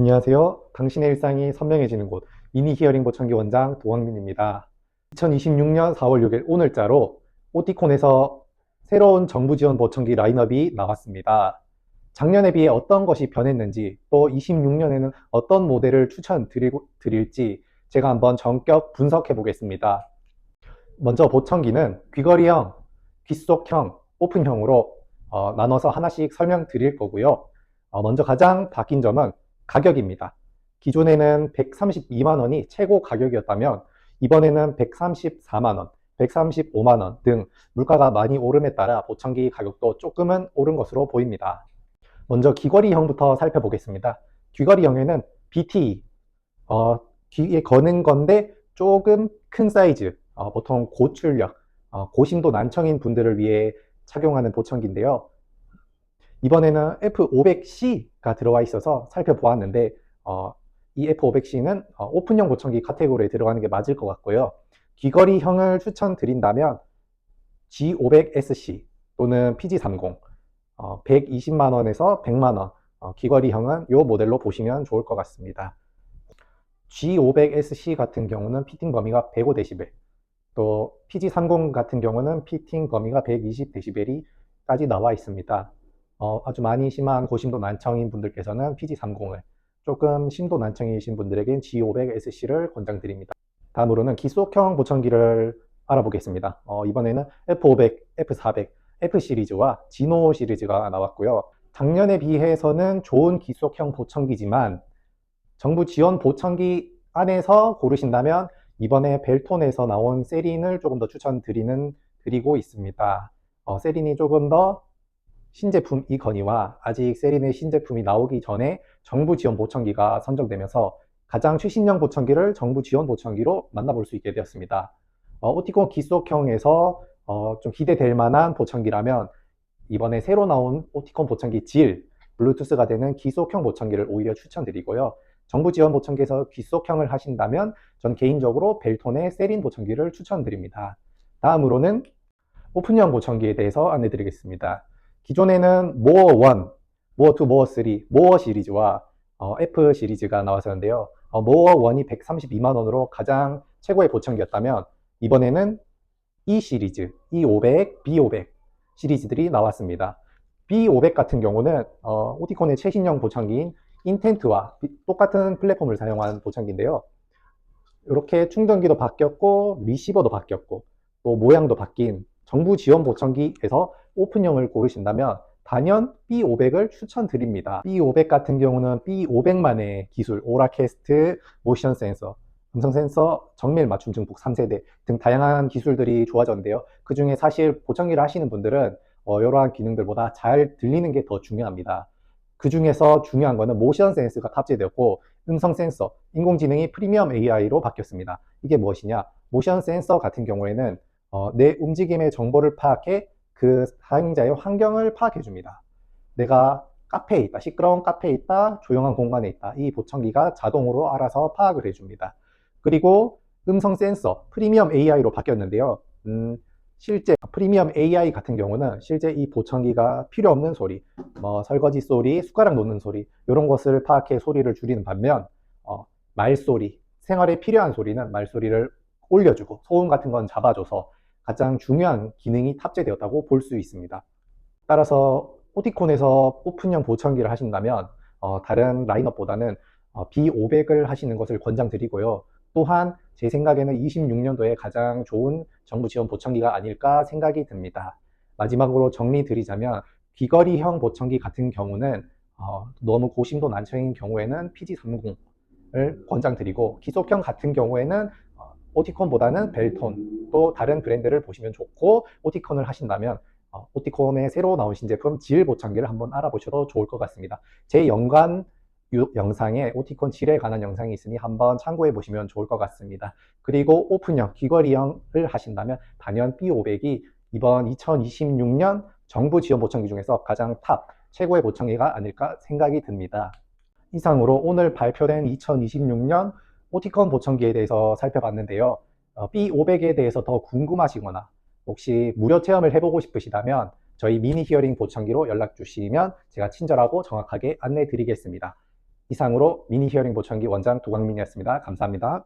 안녕하세요. 당신의 일상이 선명해지는 곳 미니 히어링 보청기 원장 도광민입니다. 2026년 4월 6일 오늘자로 오티콘에서 새로운 정부 지원 보청기 라인업이 나왔습니다. 작년에 비해 어떤 것이 변했는지 또 26년에는 어떤 모델을 추천드릴지 제가 한번 전격 분석해 보겠습니다. 먼저 보청기는 귀걸이형, 귓속형, 오픈형으로 나눠서 하나씩 설명드릴 거고요. 먼저 가장 바뀐 점은 가격입니다. 기존에는 132만 원이 최고 가격이었다면 이번에는 134만 원, 135만 원 등 물가가 많이 오름에 따라 보청기 가격도 조금은 오른 것으로 보입니다. 먼저 귀걸이형부터 살펴보겠습니다. 귀걸이형에는 BT, 귀에 거는 건데 조금 큰 사이즈, 보통 고출력, 고심도 난청인 분들을 위해 착용하는 보청기인데요. 이번에는 F500C가 들어와 있어서 살펴보았는데 이 F500C는 오픈형 보청기 카테고리에 들어가는 게 맞을 것 같고요. 귀걸이형을 추천드린다면 G500SC 또는 PG30 120만 원에서 100만 원 귀걸이형은 이 모델로 보시면 좋을 것 같습니다. G500SC 같은 경우는 피팅 범위가 105dB, 또 PG30 같은 경우는 피팅 범위가 120dB까지 나와 있습니다. 아주 많이 심한 고심도 난청인 분들께서는 PG30을, 조금 심도 난청이신 분들에겐 G500SC를 권장드립니다. 다음으로는 기속형 보청기를 알아보겠습니다. 이번에는 F500, F400, F 시리즈와 지노 시리즈가 나왔고요. 작년에 비해서는 좋은 기속형 보청기지만 정부 지원 보청기 안에서 고르신다면 이번에 벨톤에서 나온 세린을 조금 더 추천드리고 있습니다. 세린이 조금 더 신제품이거니와 아직 세린의 신제품이 나오기 전에 정부 지원 보청기가 선정되면서 가장 최신형 보청기를 정부 지원 보청기로 만나볼 수 있게 되었습니다. 오티콘 기속형에서 좀 기대될 만한 보청기라면 이번에 새로 나온 오티콘 보청기 질, 블루투스가 되는 기속형 보청기를 오히려 추천드리고요. 정부 지원 보청기에서 귀속형을 하신다면 전 개인적으로 벨톤의 세린 보청기를 추천드립니다. 다음으로는 오픈형 보청기에 대해서 안내드리겠습니다. 기존에는 모어 1, 모어 2, 모어 3, 모어 시리즈와 F 시리즈가 나왔었는데요. 모어 1이 132만 원으로 가장 최고의 보청기였다면 이번에는 E 시리즈, E500, B500 시리즈들이 나왔습니다. B500 같은 경우는 오티콘의 최신형 보청기인 인텐트와 똑같은 플랫폼을 사용한 보청기인데요. 이렇게 충전기도 바뀌었고 리시버도 바뀌었고 또 모양도 바뀐 정부 지원 보청기에서 오픈형을 고르신다면 단연 B500을 추천드립니다. B500 같은 경우는 B500만의 기술, 오라캐스트, 모션 센서, 음성 센서, 정밀 맞춤 증폭 3세대 등 다양한 기술들이 좋아졌는데요. 그 중에 사실 보청기를 하시는 분들은 이러한 기능들보다 잘 들리는 게 더 중요합니다. 그 중에서 중요한 거는 모션 센서가 탑재되었고 음성 센서, 인공지능이 프리미엄 AI로 바뀌었습니다. 이게 무엇이냐? 모션 센서 같은 경우에는 내 움직임의 정보를 파악해 그 사용자의 환경을 파악해 줍니다. 내가 카페에 있다, 시끄러운 카페에 있다, 조용한 공간에 있다. 이 보청기가 자동으로 알아서 파악을 해줍니다. 그리고 음성 센서, 프리미엄 AI로 바뀌었는데요. 실제 프리미엄 AI 같은 경우는 실제 이 보청기가 필요 없는 소리, 설거지 소리, 숟가락 놓는 소리 이런 것을 파악해 소리를 줄이는 반면 말소리, 생활에 필요한 소리는 말소리를 올려주고 소음 같은 건 잡아줘서 가장 중요한 기능이 탑재되었다고 볼 수 있습니다. 따라서 오티콘에서 오픈형 보청기를 하신다면 다른 라인업보다는 B500을 하시는 것을 권장드리고요. 또한 제 생각에는 26년도에 가장 좋은 정부 지원 보청기가 아닐까 생각이 듭니다. 마지막으로 정리드리자면 귀걸이형 보청기 같은 경우는 너무 고심도 난청인 경우에는 PG30을 권장드리고 기속형 같은 경우에는 오티콘보다는 벨톤 또 다른 브랜드를 보시면 좋고 오티콘을 하신다면 오티콘의 새로 나온 신제품 질 보청기를 한번 알아보셔도 좋을 것 같습니다. 제 연관 영상에 오티콘 질에 관한 영상이 있으니 한번 참고해 보시면 좋을 것 같습니다. 그리고 오픈형, 귀걸이형을 하신다면 단연 B500이 이번 2026년 정부 지원 보청기 중에서 가장 탑, 최고의 보청기가 아닐까 생각이 듭니다. 이상으로 오늘 발표된 2026년 오티콘 보청기에 대해서 살펴봤는데요. B500에 대해서 더 궁금하시거나 혹시 무료 체험을 해보고 싶으시다면 저희 미니 히어링 보청기로 연락 주시면 제가 친절하고 정확하게 안내 드리겠습니다. 이상으로 미니 히어링 보청기 원장 두광민이었습니다. 감사합니다.